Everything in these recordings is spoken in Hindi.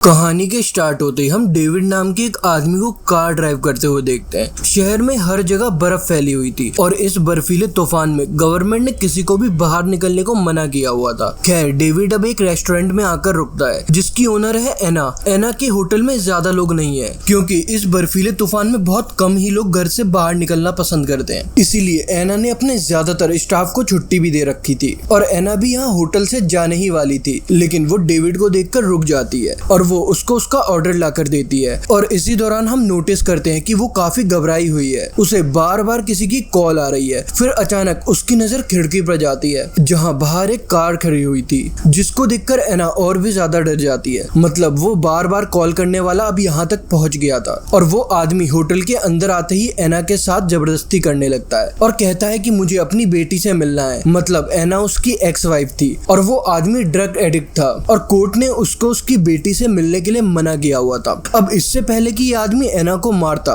कहानी के स्टार्ट होते ही हम डेविड नाम के एक आदमी को कार ड्राइव करते हुए देखते हैं। शहर में हर जगह बर्फ फैली हुई थी और इस बर्फीले तूफान में गवर्नमेंट ने किसी को भी बाहर निकलने को मना किया हुआ था। खैर डेविड अब एक रेस्टोरेंट में आकर रुकता है जिसकी ओनर है एना। एना के होटल में ज्यादा लोग नहीं है क्योंकि इस बर्फीले तूफान में बहुत कम ही लोग घर से बाहर निकलना पसंद करते हैं। इसीलिए एना ने अपने ज्यादातर स्टाफ को छुट्टी भी दे रखी थी और एना भी यहाँ होटल से जाने ही वाली थी, लेकिन वो डेविड को देखकर रुक जाती है और वो उसको उसका ऑर्डर लाकर देती है। और इसी दौरान हम नोटिस करते हैं कि वो काफी घबराई हुई है, उसे बार बार किसी की कॉल आ रही है। फिर अचानक उसकी नजर खिड़की पर जाती है जहां बाहर एक कार खड़ी हुई थी, जिसको देखकर एना और भी ज्यादा डर जाती है। मतलब वो बार बार कॉल करने वाला अब यहाँ तक पहुंच गया था और वो आदमी होटल के अंदर आते ही एना के साथ जबरदस्ती करने लगता है और कहता है कि मुझे अपनी बेटी से मिलना है। मतलब एना उसकी एक्स वाइफ थी और वो आदमी ड्रग एडिक्ट था और कोर्ट ने उसको उसकी बेटी से मिलने के लिए मना किया हुआ था। अब इससे पहले कि ये आदमी एना को मारता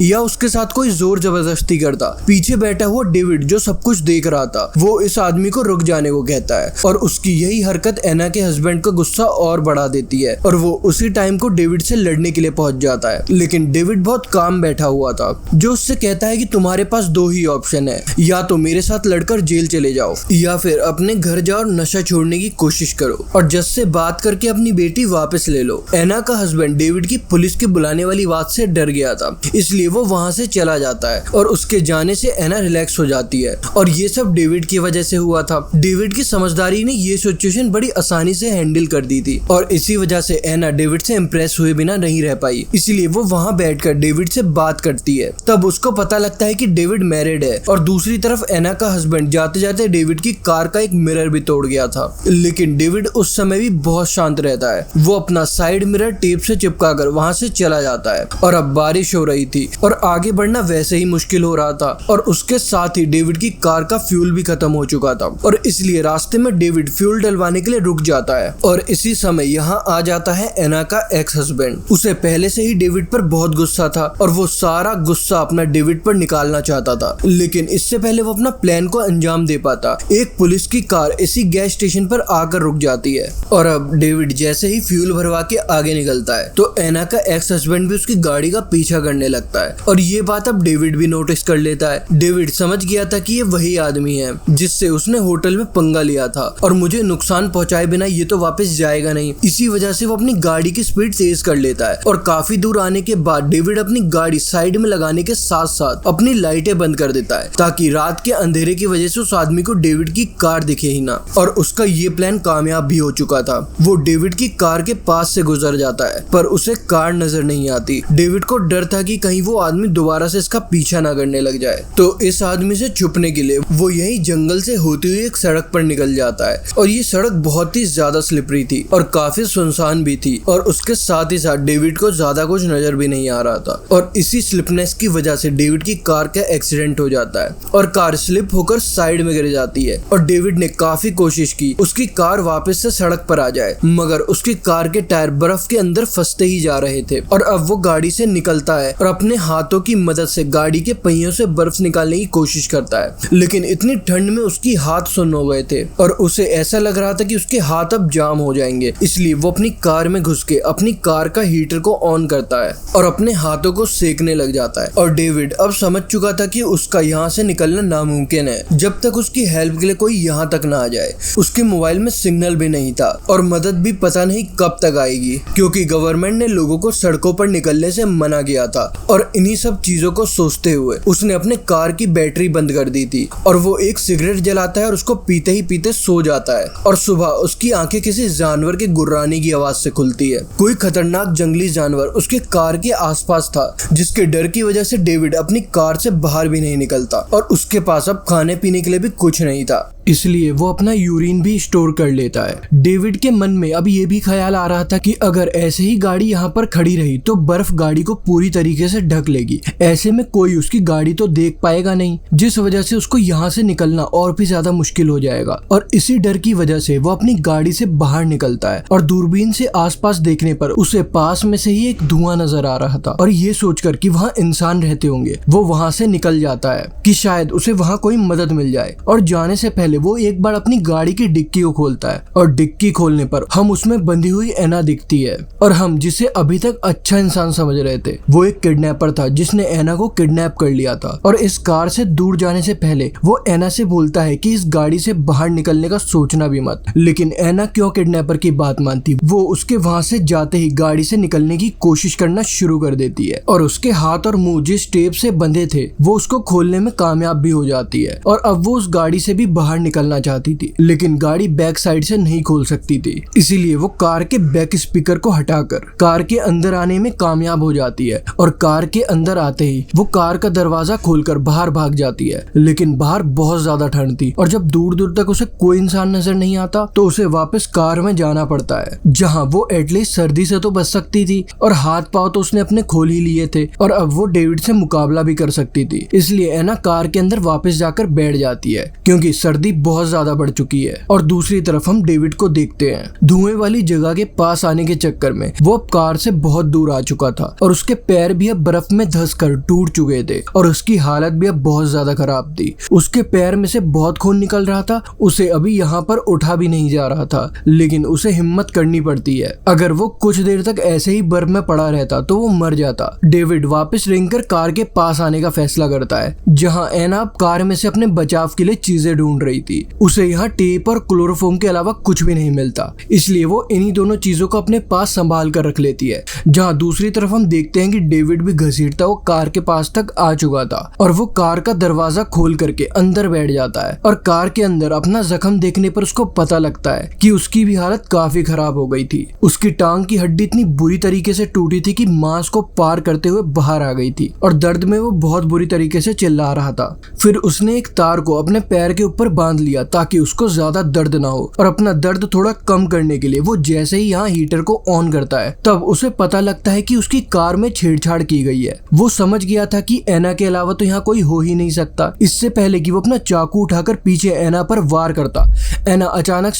या उसके साथ कोई जोर जबरदस्ती करता, पीछे बैठा हुआ डेविड जो सब कुछ देख रहा था वो इस आदमी को रुक जाने को कहता है और उसकी यही हरकत एना के हस्बैंड का गुस्सा और बढ़ा देती है और वो उसी टाइम को डेविड से लड़ने के लिए पहुंच जाता है। लेकिन डेविड बहुत काम बैठा हुआ था जो उससे कहता है कि तुम्हारे पास दो ही ऑप्शन है, या तो मेरे साथ लड़कर जेल चले जाओ या फिर अपने घर जाओ और नशा छोड़ने की कोशिश करो और जज से बात करके अपनी बेटी वापस ले लो। एना का हस्बैंड डेविड की पुलिस के बुलाने वाली बात से डर गया था, इसलिए वो वहां से चला जाता है और उसके जाने से एना रिलैक्स हो जाती है और ये सब डेविड की वजह से हुआ था। डेविड की समझदारी ने ये सिचुएशन बड़ी आसानी से हैंडल कर दी थी और इसी वजह से एना डेविड से इम्प्रेस हुए बिना नहीं रह पाई, इसलिए वो वहां बैठकर डेविड से बात करती है। तब उसको पता लगता है कि डेविड मैरिड है और दूसरी तरफ एना का हस्बैंड जाते जाते डेविड की कार का एक मिरर भी तोड़ गया था। लेकिन डेविड उस समय भी बहुत शांत रहता है, वो अपना साइड मिरर टेप से चिपकाकर वहां से चला जाता है। और अब बारिश हो रही थी और आगे बढ़ना वैसे ही मुश्किल हो रहा था और उसके साथ ही डेविड की कार का फ्यूल भी खत्म हो चुका था और इसलिए रास्ते में डेविड फ्यूल डलवाने के लिए रुक जाता है। और इसी समय यहाँ आ जाता है एना का एक्स हस्बैंड। उसे पहले से ही डेविड पर बहुत गुस्सा था और वो सारा गुस्सा अपना डेविड पर निकालना चाहता था, लेकिन इससे पहले वो अपना प्लान को अंजाम दे पाता, एक पुलिस की कार इसी गैस स्टेशन पर आकर रुक जाती है। और अब डेविड जैसे ही फ्यूल भरवा के आगे निकलता है तो एना का एक्स हस्बैंड भी उसकी गाड़ी का पीछा करने लगता है और ये बात अब डेविड भी नोटिस कर लेता है। डेविड समझ गया था कि ये वही आदमी है जिससे उसने होटल में पंगा लिया था और मुझे नुकसान पहुंचाए बिना ये तो वापस जाएगा नहीं। इसी वजह से वो अपनी गाड़ी की स्पीड तेज कर लेता है और काफी दूर आने के बाद डेविड अपनी गाड़ी साइड में लगाने के साथ साथ अपनी लाइटें बंद कर देता है ताकि रात के अंधेरे की वजह से उस आदमी को डेविड की कार दिखे ही ना। और उसका ये प्लान कामयाब भी हो चुका था। वो डेविड की कार के पास से गुजर जाता है पर उसे कार नजर नहीं आती। डेविड को डर था कि कहीं वो आदमी दोबारा से इसका पीछा ना करने लग जाए, तो इस आदमी से छुपने के लिए वो यही जंगल से होती हुई एक सड़क पर निकल जाता है और ये सड़क बहुत ही ज्यादा स्लिपरी थी और काफी सुनसान भी थी और उसके साथ ही साथ डेविड को ज्यादा कुछ नजर भी नहीं आ रहा था और इसी स्लिपनेस की वजह से डेविड की कार का एक्सीडेंट हो जाता है और कार स्लिप होकर साइड में गिर जाती है और डेविड ने काफी कोशिश की उसकी कार वापस से सड़क पर आ जाए, मगर उसकी कार के टायर बर्फ के अंदर फंसते ही जा रहे थे। और अब वो गाड़ी से निकलता है और अपने हाथों की मदद से गाड़ी के पहियों से बर्फ निकालने की कोशिश करता है, लेकिन इतनी ठंड में उसकी हाथ सुन्न हो गए थे और उसे ऐसा लग रहा था कि उसके हाथ अब जाम हो जाएंगे। इसलिए वो अपनी कार में घुस के अपनी कार का हीटर को ऑन करता है और अपने हाथों को सेकने लग जाता है। और डेविड अब समझ चुका था कि उसका यहाँ से निकलना नामुमकिन है जब तक उसकी हेल्प के लिए कोई यहाँ तक ना आ जाए। उसके मोबाइल में सिग्नल भी नहीं था और मदद भी पता नहीं कब तक आएगी क्योंकि गवर्नमेंट ने लोगों को सड़कों पर निकलने से मना किया था। और इन्हीं सब चीजों को सोचते हुए उसने अपने कार की बैटरी बंद कर दी थी और वो एक सिगरेट जलाता है और उसको पीते ही पीते सो जाता है। और सुबह उसकी आंखें किसी जानवर के गुर्राने की आवाज से खुलती है। कोई खतरनाक जंगली जानवर उसके कार के आसपास था जिसके डर की वजह से डेविड अपनी कार से बाहर भी नहीं निकलता और उसके पास अब खाने पीने के लिए भी कुछ नहीं था, इसलिए वो अपना यूरिन भी स्टोर कर लेता है। डेविड के मन में अब ये भी ख्याल आ रहा था कि अगर ऐसे ही गाड़ी यहाँ पर खड़ी रही तो बर्फ गाड़ी को पूरी तरीके से ढक लेगी, ऐसे में कोई उसकी गाड़ी तो देख पाएगा नहीं, जिस वजह से उसको यहाँ से निकलना और भी ज्यादा मुश्किल हो जाएगा। और इसी डर की वजह से वो अपनी गाड़ी से बाहर निकलता है और दूरबीन से आसपास देखने पर उसे पास में से ही एक धुआं नजर आ रहा था और ये सोचकर कि वहाँ इंसान रहते होंगे वो वहाँ से निकल जाता है कि शायद उसे वहाँ कोई मदद मिल जाए। और जाने से पहले पहले वो एक बार अपनी गाड़ी की डिक्की को खोलता है और डिक्की खोलने पर हम उसमें बंधी हुई एना दिखती है। और हम जिसे अभी तक अच्छा इंसान समझ रहे थे वो एक किडनैपर था जिसने एना को किडनैप कर लिया था। और इस कार से दूर जाने से पहले वो एना से बोलता है कि इस गाड़ी से बाहर निकलने का सोचना भी मत। लेकिन एना क्यों किडनैपर की बात मानती, वो उसके वहां से जाते ही गाड़ी से निकलने की कोशिश करना शुरू कर देती है और उसके हाथ और मुंह जिस टेप से बंधे थे वो उसको खोलने में कामयाब भी हो जाती है। और अब वो उस गाड़ी से भी बाहर निकलना चाहती थी लेकिन गाड़ी बैक साइड से नहीं खोल सकती थी, इसीलिए वो कार के बैक स्पीकर को हटाकर कार के अंदर आने में कामयाब हो जाती है। और कार के अंदर आते ही वो कार का दरवाजा खोलकर बाहर भाग जाती है। लेकिन बाहर बहुत ज्यादा ठंड थी और जब दूर दूर तक उसे कोई इंसान नजर नहीं आता तो उसे वापस कार में जाना पड़ता है, जहाँ वो एटलीस्ट सर्दी से तो बच सकती थी और हाथ पांव तो उसने अपने खोल ही लिए थे और अब वो डेविड से मुकाबला भी कर सकती थी। इसलिए एना कार के अंदर वापस जाकर बैठ जाती है क्योंकि सर्दी बहुत ज्यादा बढ़ चुकी है। और दूसरी तरफ हम डेविड को देखते हैं धुएं वाली जगह के पास आने के चक्कर में वो अब कार से बहुत दूर आ चुका था और उसके पैर भी अब बर्फ में धंसकर टूट चुके थे और उसकी हालत भी अब बहुत ज्यादा खराब थी। उसके पैर में से बहुत खून निकल रहा था, उसे अभी यहाँ पर उठा भी नहीं जा रहा था, लेकिन उसे हिम्मत करनी पड़ती है। अगर वो कुछ देर तक ऐसे ही बर्फ में पड़ा रहता तो वो मर जाता। डेविड वापस रेंगकर कार के पास आने का फैसला करता है, जहाँ एना कार में से अपने बचाव के लिए चीजें ढूंढ रही थी। उसे यहाँ टेप और क्लोरोफॉर्म के अलावा कुछ भी नहीं मिलता, इसलिए वो इन्हीं दोनों चीजों को अपने पास संभाल कर रख लेती है। जहाँ दूसरी तरफ हम देखते हैं कि डेविड भी घसीटता वो कार के पास तक आ चुका था और वो कार का दरवाजा खोल करके अंदर बैठ जाता है। और कार के अंदर अपना जख्म देखने पर उसको पता लगता है कि उसकी भी हालत काफी खराब हो गई थी। उसकी टांग की हड्डी इतनी बुरी तरीके से टूटी थी कि मांस को पार करते हुए बाहर आ गई थी और दर्द में वो बहुत बुरी तरीके से चिल्ला रहा था। फिर उसने एक तार को अपने पैर के ऊपर बांध लिया ताकि उसको ज्यादा दर्द ना हो और अपना दर्द थोड़ा कम करने के लिए वो जैसे ही यहाँ हीटर को ऑन करता है तब उसे पता लगता है कि उसकी कार में छेड़छाड़ की गई है। वो समझ गया था कि एना के अलावा तो यहाँ कोई हो ही नहीं सकता। इससे पहले कि वो अपना चाकू उठाकर पीछे एना पर वार करता, एना अचानक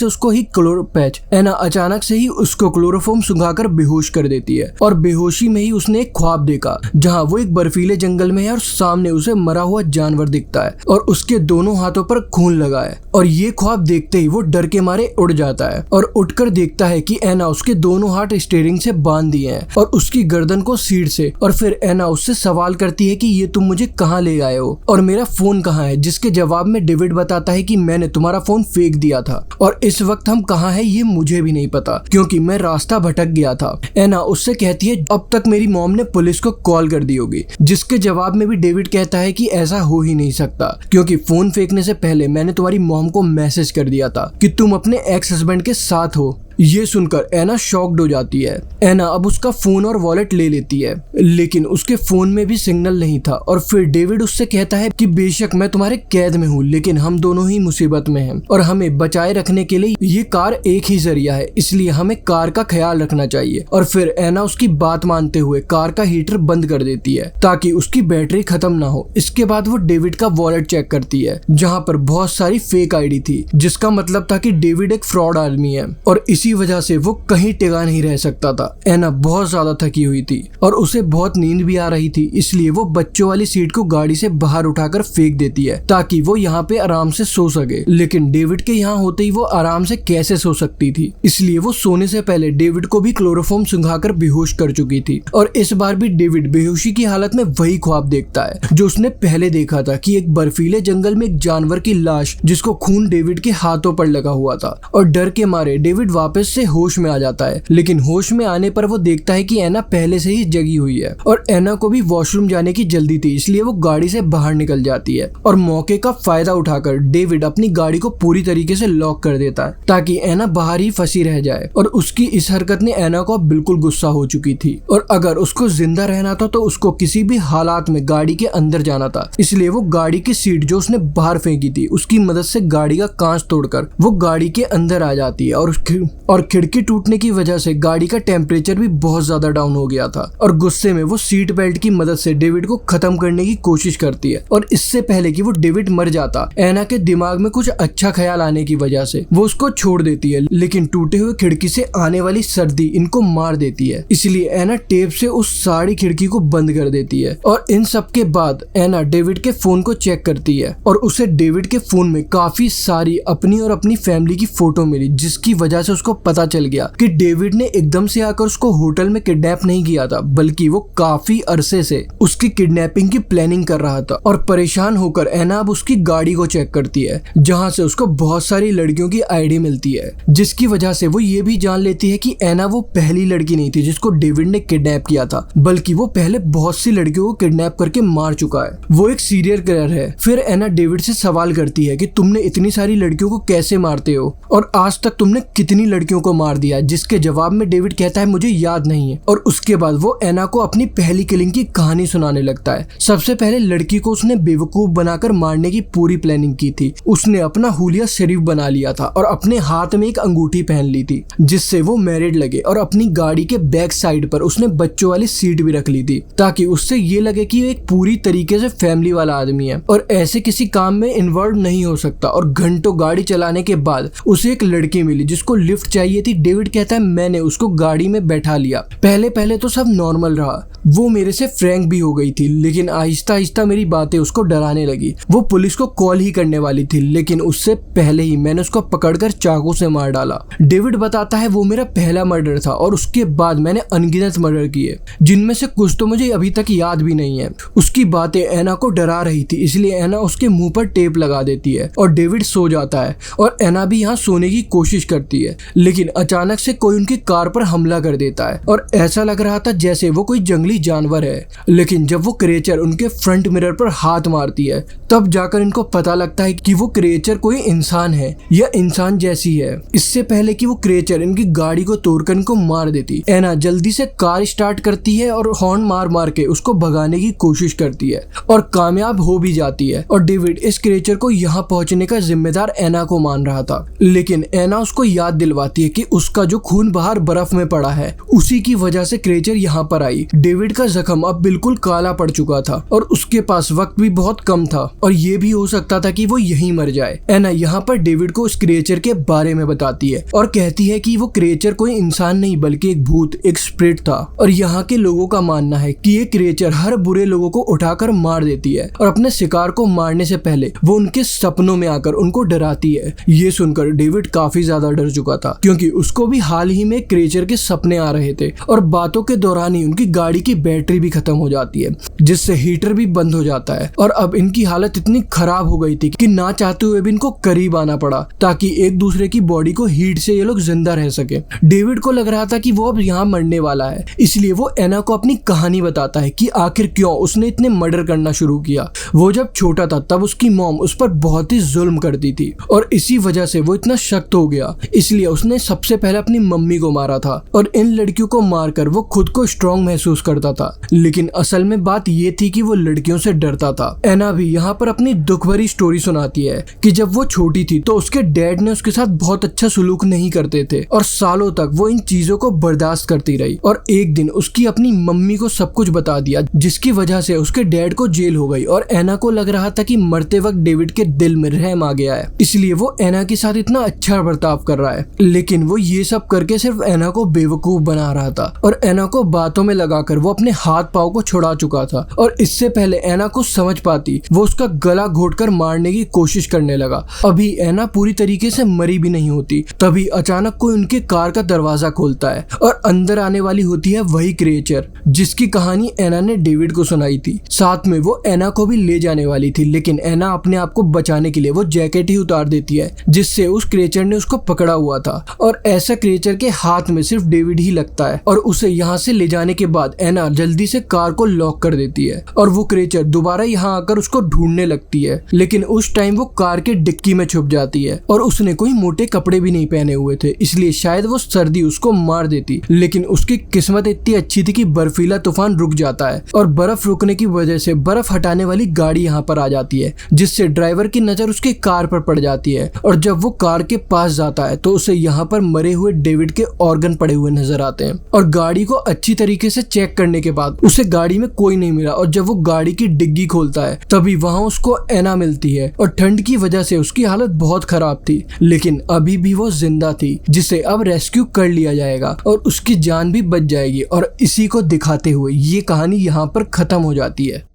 से ही उसको क्लोरोफॉर्म सुंघाकर बेहोश कर देती है। और बेहोशी में ही उसने एक ख्वाब देखा जहाँ वो एक बर्फीले जंगल में है और सामने उसे मरा हुआ जानवर दिखता है और उसके दोनों हाथों पर खून लगा है। और ये ख्वाब देखते ही वो डर के मारे उड़ जाता है और उठकर देखता है कि एना उसके दोनों हाथ स्टीयरिंग से बांध दिए हैं और उसकी गर्दन को सीट से। और फिर एना उससे सवाल करती है कि ये तुम मुझे कहाँ ले आए हो और मेरा फोन कहाँ है, जिसके जवाब में डेविड बताता है कि मैंने तुम्हारा फोन फेंक दिया था और इस वक्त हम कहाँ हैं ये मुझे भी नहीं पता क्योंकि मैं रास्ता भटक गया था। एना उससे कहती है अब तक मेरी मॉम ने पुलिस को कॉल कर दी होगी, जिसके जवाब में भी डेविड कहता है कि ऐसा हो ही नहीं सकता क्योंकि फोन फेंकने से पहले मैंने तुम्हारी मॉम को मैसेज कर दिया था कि तुम अपने एक्स हस्बैंड के साथ हो। ये सुनकर एना शॉक्ड हो जाती है। एना अब उसका फोन और वॉलेट ले लेती है लेकिन उसके फोन में भी सिग्नल नहीं था। और फिर डेविड उससे कहता है कि बेशक मैं तुम्हारे कैद में हूँ लेकिन हम दोनों ही मुसीबत में हैं और हमें बचाए रखने के लिए ये कार एक ही जरिया है, इसलिए हमें कार का ख्याल रखना चाहिए। और फिर एना उसकी बात मानते हुए कार का हीटर बंद कर देती है ताकि उसकी बैटरी खत्म ना हो। इसके बाद वो डेविड का वॉलेट चेक करती है जहाँ पर बहुत सारी फेक आईडी थी, जिसका मतलब था कि डेविड एक फ्रॉड आदमी है और इसी वजह से वो कहीं टिका नहीं रह सकता था। एना बहुत ज्यादा थकी हुई थी और उसे बहुत नींद भी आ रही थी, इसलिए वो बच्चों वाली सीट को गाड़ी से बाहर उठाकर फेंक देती है ताकि वो यहाँ पे आराम से सो सके। लेकिन डेविड के यहाँ होते ही वो आराम से कैसे सो सकती थी, इसलिए वो सोने से पहले डेविड को भी क्लोरोफॉर्म सुंघाकर बेहोश कर चुकी थी। और इस बार भी डेविड बेहोशी की हालत में वही ख्वाब देखता है जो उसने पहले देखा था कि एक बर्फीले जंगल में एक जानवर की लाश जिसको खून डेविड के हाथों पर लगा हुआ था। और डर के मारे डेविड वापस से होश में आ जाता है, लेकिन होश में आने पर वो देखता है कि एना पहले से ही जगी हुई है और एना को भी वॉशरूम जाने की जल्दी थी, इसलिए वो गाड़ी से बाहर निकल जाती है। और मौके का फायदा उठाकर डेविड अपनी गाड़ी को पूरी तरीके से लॉक कर देता है ताकि एना बाहर ही फंसी रह जाए। और उसकी इस हरकत ने एना को बिल्कुल गुस्सा हो चुकी थी और अगर उसको जिंदा रहना था तो उसको किसी भी हालात में गाड़ी के अंदर जाना था। इसलिए वो गाड़ी की सीट जो उसने बाहर फेंकी थी उसकी मदद से गाड़ी का कांच तोड़कर वो गाड़ी के अंदर आ जाती है और खिड़की टूटने की वजह से गाड़ी का टेम्परेचर भी बहुत ज्यादा डाउन हो गया था और गुस्से में वो सीट बेल्ट की मदद से डेविड को खत्म करने की कोशिश करती है। और इससे पहले कि वो डेविड मर जाता, एना के दिमाग में कुछ अच्छा ख्याल आने की वजह से वो उसको छोड़ देती है, लेकिन टूटे हुए खिड़की से आने वाली सर्दी इनको मार देती है। इसलिए एना टेप से उस सारी खिड़की को बंद कर देती है। और इन सब के बाद एना डेविड के फोन को चेक करती है और उसे डेविड के फोन में काफी सारी अपनी और अपनी फैमिली की फोटो मिली, जिसकी वजह से उसको पता चल गया कि डेविड ने एकदम से आकर उसको होटल में किडनैप नहीं किया था, बल्कि वो काफी अरसे से उसकी किडनैपिंग की प्लानिंग कर रहा था। और परेशान होकर एना अब उसकी गाड़ी को चेक करती है, जहां से उसको बहुत सारी लड़कियों की आईडी मिलती है, जिसकी वजह से वो ये भी जान लेती है कि एना वो पहली लड़की नहीं थी जिसको डेविड ने किडनैप किया था, बल्कि वो पहले बहुत सी लड़कियों को किडनैप करके मार चुका है। वो एक सीरियल किलर है। फिर एना डेविड से सवाल करती है कि तुमने इतनी सारी लड़कियों को कैसे मारते हो और आज तक तुमने कितनी लड़कियों को मार दिया, जिसके जवाब में डेविड कहता है मुझे याद नहीं है। और उसके बाद वो एना को अपनी पहली किलिंग की कहानी सुनाने लगता है। सबसे पहले लड़की को उसने बेवकूफ बनाकर मारने की पूरी प्लानिंग की थी। उसने अपना हुलिया शरीफ बना लिया था और अपने हाथ में एक अंगूठी पहन ली थी, जिससे वो मैरिड लगे। और अपनी गाड़ी के बैक साइड पर उसने बच्चों वाली सीट भी रख ली थी, ताकि उससे ये लगे कि वो एक पूरी तरीके से फैमिली वाला आदमी है और ऐसे किसी काम में इन्वॉल्व नहीं हो सकता। और घंटों गाड़ी चलाने के बाद उसे एक लड़की मिली जिसको लिफ्ट चाहिए थी। डेविड कहता है मैंने उसको गाड़ी में बैठा लिया। पहले पहले तो सब नॉर्मल रहा, वो मेरे से फ्रैंक भी हो गई थी, लेकिन आहिस्ता आहिस्ता मेरी बातें उसको डराने लगी। वो पुलिस को कॉल ही करने वाली थी, लेकिन उससे पहले ही मैंने उसको पकड़कर चाकू से मार डाला। डेविड बताता है वो मेरा पहला मर्डर था और उसके बाद मैंने अनगिनत मर्डर किए, जिनमें से कुछ तो मुझे अभी तक याद भी नहीं है। उसकी बातें एना को डरा रही थी, इसलिए एना उसके मुंह पर टेप लगा देती है और डेविड सो जाता है। और एना भी यहाँ सोने की कोशिश करती है, लेकिन अचानक से कोई उनकी कार पर हमला कर देता है और ऐसा लग रहा था जैसे वो कोई जंगली जानवर है। लेकिन जब वो क्रिएचर उनके फ्रंट मिरर पर हाथ मारती है, तब जाकर इनको पता लगता है कि वो क्रिएचर कोई इंसान है या इंसान जैसी है। इससे पहले कि वो क्रिएचर इनकी गाड़ी को तोड़कर इनको मार देती, एना जल्दी से कार स्टार्ट करती है और हॉर्न मार मार के उसको भगाने की कोशिश करती है और कामयाब हो भी जाती है। और डेविड इस क्रिएचर को यहाँ पहुंचने का जिम्मेदार एना को मान रहा था, लेकिन एना उसको याद दिलवाती है कि उसका जो खून बाहर बर्फ में पड़ा है, उसी की वजह से क्रिएचर यहाँ पर आई। डेविड का जख्म अब बिल्कुल काला पड़ चुका था और उसके पास वक्त भी बहुत कम था और ये भी हो सकता था कि वो यहीं मर जाए। एना यहाँ पर डेविड को उस क्रिएचर के बारे में बताती है और कहती है कि वो क्रिएचर कोई इंसान नहीं बल्कि एक भूत, एक स्पिरिट था। और यहाँ के लोगों का मानना है कि ये क्रिएचर हर बुरे लोगों को उठाकर मार देती है और अपने शिकार को मारने से पहले वो उनके सपनों में आकर उनको डराती है। ये सुनकर डेविड काफी ज्यादा डर चुका था, क्योंकि उसको भी हाल ही में क्रिएचर के सपने आ रहे थे और बातों के दौरान ही उनकी गाड़ी की बैटरी भी खत्म हो जाती है, जिससे हीटर भी बंद हो जाता है। और अब इनकी हालत इतनी खराब हो गई थी कि ना चाहते हुए भी इनको करीब आना पड़ा, ताकि एक दूसरे की बॉडी को हीट से ये लोग जिंदा रह सके। डेविड को लग रहा था कि वो अब यहाँ मरने वाला है, इसलिए वो एना को अपनी कहानी बताता है कि आखिर क्यों उसने इतने मर्डर करना शुरू किया। वो जब छोटा था तब उसकी मॉम उस पर बहुत ही जुल्म करती थी और इसी वजह से वो इतना सख्त हो गया, इसलिए उसने सबसे पहले अपनी मम्मी को मारा था और इन लड़कियों को मारकर वो खुद को स्ट्रॉन्ग महसूस करता था। लेकिन असल में बात ये थी कि वो लड़कियों से डरता था। एना भी यहाँ पर अपनी दुख भरी स्टोरी सुनाती है कि जब वो छोटी थी तो उसके डैड ने उसके साथ बहुत अच्छा सलूक नहीं करते थे और सालों तक वो इन चीजों को बर्दाश्त करती रही। और एक दिन उसकी अपनी मम्मी को सब कुछ बता दिया, जिसकी वजह से उसके डैड को जेल हो गई और एना को लग रहा था कि मरते वक्त डेविड के दिल में रहम आ गया है, इसलिए वो एना के साथ इतना अच्छा बर्ताव कर रहा है। लेकिन वो ये सब करके सिर्फ एना को बेवकूफ बना रहा था और एना को बातों में लगाकर वो अपने हाथ पांव को छुड़ा चुका था। और इससे पहले एना को समझ पाती, वो उसका गला घोटकर मारने की कोशिश करने लगा। अभी एना पूरी तरीके से मरी भी नहीं होती, तभी अचानक कोई उनके कार का दरवाजा खोलता है और अंदर आने वाली होती है वही क्रिएचर जिसकी कहानी एना ने डेविड को सुनाई थी। साथ में वो एना को भी ले जाने वाली थी, लेकिन एना अपने आप को बचाने के लिए वो जैकेट ही उतार देती है, जिससे उस क्रिएचर ने उसको पकड़ा हुआ था। और ऐसा क्रिएचर के हाथ में सिर्फ डेविड ही लगता है और उसे यहाँ से ले जाने के बाद एना जल्दी से कार को लॉक कर देती है और वो क्रिएचर दोबारा यहाँ आकर उसको ढूंढने लगती है। लेकिन उस टाइम वो कार के डिक्की में छुप जाती है और उसने कोई मोटे कपड़े भी नहीं पहने हुए थे, इसलिए शायद वो सर्दी उसको मार देती। लेकिन उसकी किस्मत इतनी अच्छी थी कि बर्फीला तूफान रुक जाता है और बर्फ रुकने की वजह से बर्फ हटाने वाली गाड़ी यहाँ पर आ जाती है, जिससे ड्राइवर की नजर उसकी कार पर पड़ जाती है। और जब वो कार के पास जाता है तो उसे यहाँ यहाँ पर मरे हुए डेविड के ऑर्गन पड़े हुए नजर आते हैं। और गाड़ी को अच्छी तरीके से चेक करने के बाद उसे गाड़ी में कोई नहीं मिला, और जब वो गाड़ी की डिग्गी खोलता है तभी वहाँ उसको एना मिलती है, और ठंड की वजह से उसकी हालत बहुत खराब थी, लेकिन अभी भी वो जिंदा थी, जिसे अब रेस्क्यू कर लिया जाएगा और उसकी जान भी बच जाएगी। और इसी को दिखाते हुए ये कहानी यहाँ पर खत्म हो जाती है।